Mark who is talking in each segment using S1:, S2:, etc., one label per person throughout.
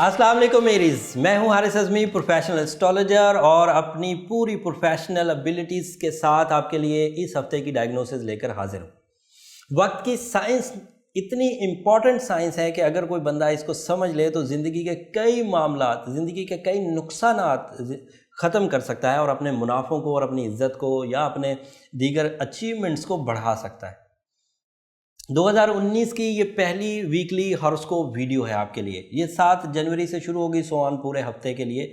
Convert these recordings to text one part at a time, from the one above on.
S1: अस्सलाम वालेकुम मेरीज, मैं हूं हारिस अज़मी, प्रोफेशनल एस्ट्रोलॉजर, और अपनी पूरी प्रोफेशनल एबिलिटीज़ के साथ आपके लिए इस हफ्ते की डायग्नोसिस लेकर हाजिर हूं। वक्त की साइंस इतनी इम्पॉर्टेंट साइंस है कि अगर कोई बंदा इसको समझ ले तो ज़िंदगी के कई मामलात, ज़िंदगी के कई नुकसानात ख़त्म कर सकता है और अपने मुनाफों को और अपनी इज़्ज़त को या अपने दीगर अचीवमेंट्स को बढ़ा सकता है। 2019 की ये पहली वीकली हॉरोस्कोप वीडियो है आपके लिए। ये 7 जनवरी से शुरू होगी, सो ऑन पूरे हफ्ते के लिए।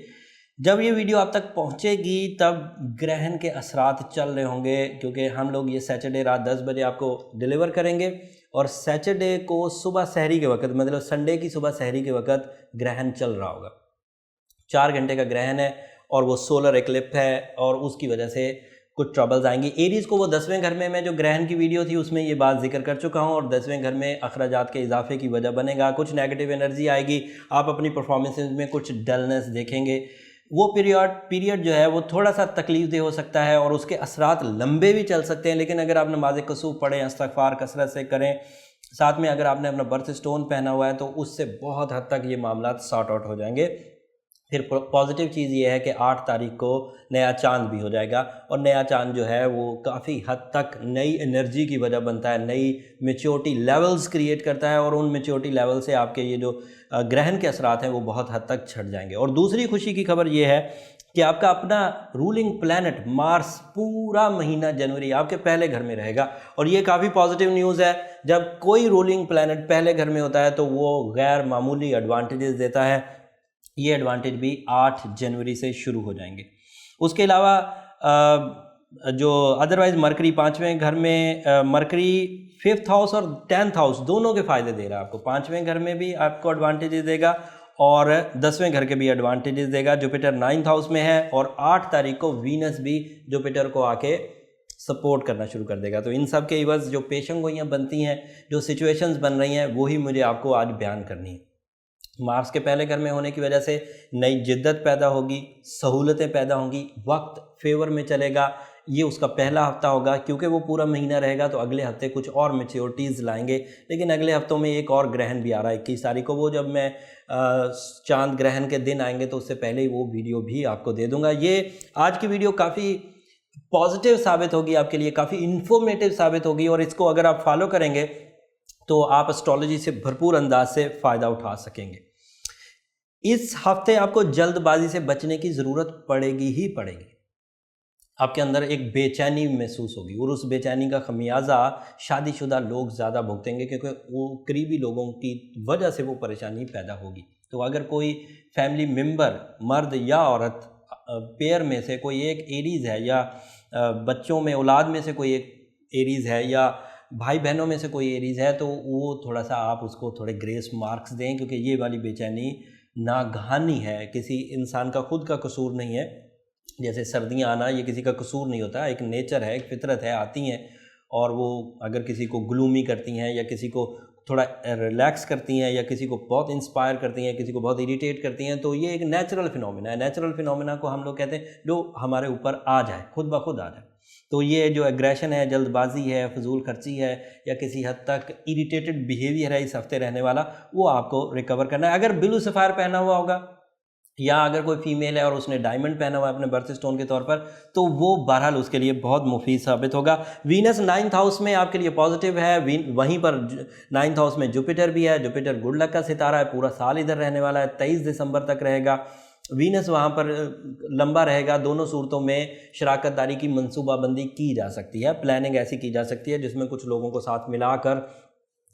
S1: जब ये वीडियो आप तक पहुंचेगी तब ग्रहण के असरात चल रहे होंगे, क्योंकि हम लोग ये सैटरडे रात 10 बजे आपको डिलीवर करेंगे और सैटरडे को सुबह सहरी के वक्त, मतलब संडे की सुबह सहरी के वक्त ग्रहण चल रहा होगा। 4 घंटे का ग्रहण है और वो सोलर एक्लिप्स है और उसकी वजह से कुछ ट्रबल्स आएंगी। एरीज को वो 10वें घर में, मैं जो ग्रहण की वीडियो थी उसमें ये बात जिक्र कर चुका हूँ, और 10वें घर में अखराजात के इजाफे की वजह बनेगा। कुछ नेगेटिव एनर्जी आएगी, आप अपनी परफॉर्मेंस में कुछ डलनेस देखेंगे। वो पीरियड जो है वो थोड़ा सा तकलीफदेह हो सकता है और उसके असरात लंबे भी चल सकते हैं। लेकिन अगर आप नमाज कसूफ पढ़ें, इस्तिग़फ़ार कसरत से करें, साथ में अगर आपने अपना बर्थ स्टोन पहना हुआ है तो उससे बहुत हद तक ये मामला सॉर्ट आउट हो जाएंगे। फिर पॉजिटिव चीज़ ये है कि 8 तारीख को नया चांद भी हो जाएगा, और नया चांद जो है वो काफ़ी हद तक नई एनर्जी की वजह बनता है, नई मैच्योरिटी लेवल्स क्रिएट करता है, और उन मैच्योरिटी लेवल से आपके ये जो ग्रहण के असरात हैं वो बहुत हद तक छट जाएंगे। और दूसरी खुशी की खबर ये है कि आपका अपना रूलिंग प्लैनेट मार्स पूरा महीना जनवरी आपके पहले घर में रहेगा, और ये काफ़ी पॉजिटिव न्यूज़ है। जब कोई रूलिंग प्लैनेट पहले घर में होता है तो वो गैर मामूली एडवांटेजेस देता है। ये एडवांटेज भी 8 जनवरी से शुरू हो जाएंगे। उसके अलावा जो अदरवाइज मरकरी 5वें घर में, मरकरी 5th हाउस और 10th हाउस दोनों के फ़ायदे दे रहा है आपको। 5वें घर में भी आपको एडवांटेजेस देगा और 10वें घर के भी एडवांटेजेस देगा। जुपिटर 9th हाउस में है, और 8 तारीख को वीनस भी जुपिटर को आके सपोर्ट करना शुरू कर देगा। तो इन सब के इवज़ जो पेशंगोइयाँ बनती हैं, जो सिचुएशंस बन रही हैं, वही मुझे आपको आज बयान करनी है। मार्स के पहले घर में होने की वजह से नई जिद्दत पैदा होगी, सहूलतें पैदा होंगी, वक्त फेवर में चलेगा। ये उसका पहला हफ्ता होगा, क्योंकि वो पूरा महीना रहेगा तो अगले हफ्ते कुछ और मैच्योरिटीज़ लाएंगे। लेकिन अगले हफ्तों में एक और ग्रहण भी आ रहा है 21 तारीख को। वो जब मैं चांद ग्रहण के दिन आएंगे तो उससे पहले ही वो वीडियो भी आपको दे दूंगा। ये आज की वीडियो काफ़ी पॉजिटिव साबित होगी आपके लिए, काफ़ी इन्फॉर्मेटिव साबित होगी, और इसको अगर आप फॉलो करेंगे तो आप एस्ट्रोलॉजी से भरपूर अंदाज से फ़ायदा उठा सकेंगे। इस हफ्ते आपको जल्दबाजी से बचने की ज़रूरत पड़ेगी ही पड़ेगी। आपके अंदर एक बेचैनी महसूस होगी, और उस बेचैनी का खमियाजा शादीशुदा लोग ज़्यादा भुगतेंगे, क्योंकि वो करीबी लोगों की वजह से वो परेशानी पैदा होगी। तो अगर कोई फैमिली मेम्बर, मर्द या औरत, पेयर में से कोई एक एरीज़ है, या बच्चों में औलाद में से कोई एक एरीज़ है, या भाई बहनों में से कोई एरीज़ है, तो वो थोड़ा सा आप उसको थोड़े ग्रेस मार्क्स दें, क्योंकि ये वाली बेचैनी नागहानी है, किसी इंसान का खुद का कसूर नहीं है। जैसे सर्दियाँ आना, ये किसी का कसूर नहीं होता, एक नेचर है, एक फितरत है, आती हैं, और वो अगर किसी को ग्लूमी करती हैं, या किसी को थोड़ा रिलैक्स करती हैं, या किसी को बहुत इंस्पायर करती हैं, किसी को बहुत इरिटेट करती हैं, तो ये एक नेचुरल फिनोमिना है। नेचुरल फिनोमिना को हम लोग कहते हैं जो हमारे ऊपर आ जाए, खुद ब खुद आ जाए। तो ये जो एग्रेशन है, जल्दबाजी है, फजूल खर्ची है, या किसी हद तक इरिटेटेड बिहेवियर है इस हफ्ते रहने वाला, वो आपको रिकवर करना है। अगर ब्लू सफ़ायर पहना हुआ होगा, या अगर कोई फीमेल है और उसने डायमंड पहना हुआ है अपने बर्थ स्टोन के तौर पर, तो वो बहरहाल उसके लिए बहुत मुफीद साबित होगा। वीनस 9th हाउस में आपके लिए पॉजिटिव है, वहीं पर 9th हाउस में जुपिटर भी है। जुपिटर गुड लक का सितारा है, पूरा साल इधर रहने वाला है, 23 दिसंबर तक रहेगा। वीनस वहाँ पर लंबा रहेगा। दोनों सूरतों में शराकतदारी की मंसूबाबंदी की जा सकती है, प्लानिंग ऐसी की जा सकती है जिसमें कुछ लोगों को साथ मिलाकर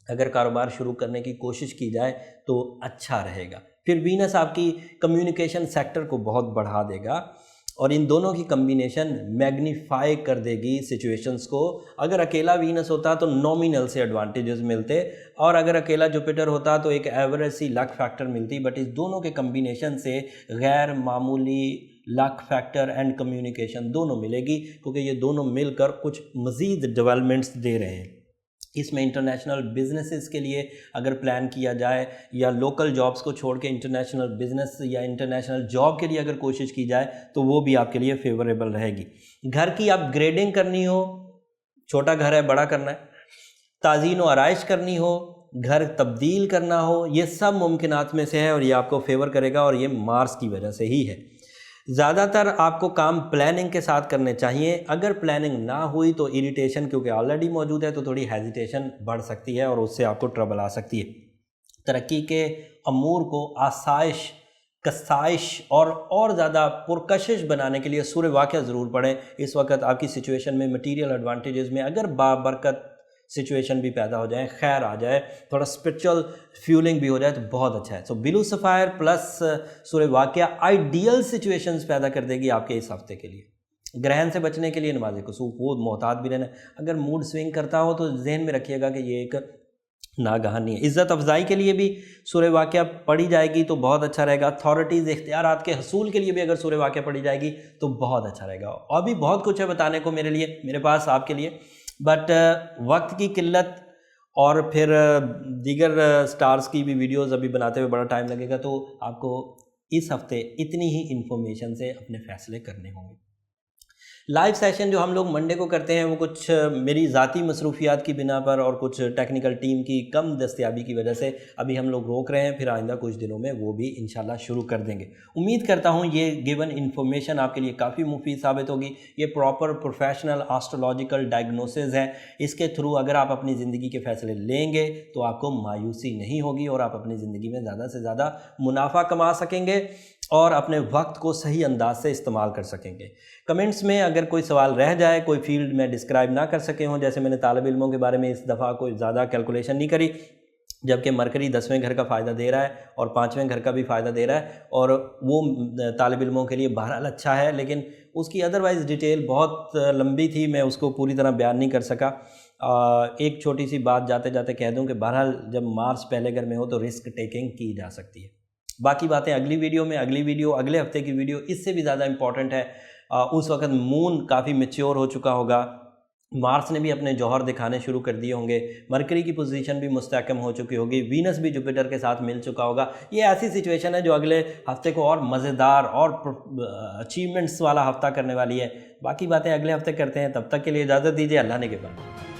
S1: अगर कारोबार शुरू करने की कोशिश की जाए तो अच्छा रहेगा। फिर वीनस आपकी कम्युनिकेशन सेक्टर को बहुत बढ़ा देगा, और इन दोनों की कम्बिनेशन मैग्नीफाई कर देगी सिचुएशंस को। अगर अकेला वीनस होता तो नॉमिनल से एडवांटेजेस मिलते, और अगर अकेला जुपिटर होता तो एक एवरेज सी लक फैक्टर मिलती। बट इस दोनों के कम्बिनेशन से गैर मामूली लक फैक्टर एंड कम्युनिकेशन दोनों मिलेगी, क्योंकि ये दोनों मिलकर कुछ मज़ीद डेवलपमेंट्स दे रहे हैं। इसमें इंटरनेशनल बिजनेसेस के लिए अगर प्लान किया जाए, या लोकल जॉब्स को छोड़ के इंटरनेशनल बिजनेस या इंटरनेशनल जॉब के लिए अगर कोशिश की जाए तो वो भी आपके लिए फेवरेबल रहेगी। घर की अपग्रेडिंग करनी हो, छोटा घर है बड़ा करना है, ताज़ीन व आराइश करनी हो, घर तब्दील करना हो, ये सब मुमकिनात में से है और ये आपको फेवर करेगा और ये मार्स की वजह से ही है। ज़्यादातर आपको काम प्लानिंग के साथ करने चाहिए। अगर प्लानिंग ना हुई तो इरिटेशन क्योंकि ऑलरेडी मौजूद है तो थोड़ी हेजिटेशन बढ़ सकती है और उससे आपको ट्रबल आ सकती है। तरक्की के अमूर को आसाइश, कसाइश और ज़्यादा पुरकशिश बनाने के लिए सूरह वाक़िया ज़रूर पढ़ें। इस वक्त आपकी सिचुएशन में मटीरियल एडवांटेजेस में अगर बाबरकत सिचुएशन भी पैदा हो जाए, खैर आ जाए, थोड़ा स्पिरिचुअल फ्यूलिंग भी हो जाए तो बहुत अच्छा है। सो बिलू सफ़ायर प्लस सूरह वाक़िया आइडियल सिचुएशंस पैदा कर देगी आपके इस हफ्ते के लिए। ग्रहण से बचने के लिए नमाज कुसूफ वो मोहतात भी रहना। अगर मूड स्विंग करता हो तो जहन में रखिएगा कि ये एक नागहानी है। इज़्ज़त अफजाई के लिए भी सूरह वाक़िया पढ़ी जाएगी तो बहुत अच्छा रहेगा। अथॉरिटीज़ इख्तियारात के हसूल के लिए भी अगर सूरह वाक़िया पढ़ी जाएगी तो बहुत अच्छा रहेगा। और भी बहुत कुछ है बताने को मेरे पास आपके लिए, बट वक्त की किल्लत और फिर दीगर स्टार्स की भी वीडियोस अभी बनाते हुए बड़ा टाइम लगेगा, तो आपको इस हफ्ते इतनी ही इन्फॉर्मेशन से अपने फ़ैसले करने होंगे। लाइव सेशन जो हम लोग मंडे को करते हैं वो कुछ मेरी ज़ाती मसरूफियात की बिना पर और कुछ टेक्निकल टीम की कम दस्तयाबी की वजह से अभी हम लोग रोक रहे हैं, फिर आइंदा कुछ दिनों में वो भी इंशाल्लाह शुरू कर देंगे। उम्मीद करता हूँ ये गिवन इन्फॉर्मेशन आपके लिए काफ़ी मुफीद साबित होगी। ये प्रॉपर प्रोफेशनल एस्ट्रोलॉजिकल डायग्नोसिस है। इसके थ्रू अगर आप अपनी ज़िंदगी के फ़ैसले लेंगे तो आपको मायूसी नहीं होगी और आप अपनी ज़िंदगी में ज़्यादा से ज़्यादा मुनाफा कमा सकेंगे और अपने वक्त को सही अंदाज से इस्तेमाल कर सकेंगे। कमेंट्स में अगर कोई सवाल रह जाए, कोई फील्ड में डिस्क्राइब ना कर सके हों, जैसे मैंने तालिब इल्मों के बारे में इस दफ़ा कोई ज़्यादा कैलकुलेशन नहीं करी, जबकि मरकरी 10वें घर का फ़ायदा दे रहा है और 5वें घर का भी फ़ायदा दे रहा है और वो तालिब इल्मों के लिए बहरहाल अच्छा है, लेकिन उसकी अदरवाइज़ डिटेल बहुत लंबी थी, मैं उसको पूरी तरह बयान नहीं कर सका। एक छोटी सी बात जाते जाते कह दूँ कि बहरहाल जब मार्स पहले घर में हो तो रिस्क टेकिंग की जा सकती है। बाकी बातें अगली वीडियो में, अगले हफ्ते की वीडियो इससे भी ज़्यादा इंपॉर्टेंट है। उस वक्त मून काफ़ी मैच्योर हो चुका होगा, मार्स ने भी अपने जौहर दिखाने शुरू कर दिए होंगे, मरकरी की पोजीशन भी मुस्तहकम हो चुकी होगी, वीनस भी जुपिटर के साथ मिल चुका होगा। ये ऐसी सिचुएशन है जो अगले हफ्ते को और मज़ेदार और अचीवमेंट्स वाला हफ्ता करने वाली है। बाकी बातें अगले हफ्ते करते हैं, तब तक के लिए इजाज़त दीजिए। अल्लाह ने के बाद।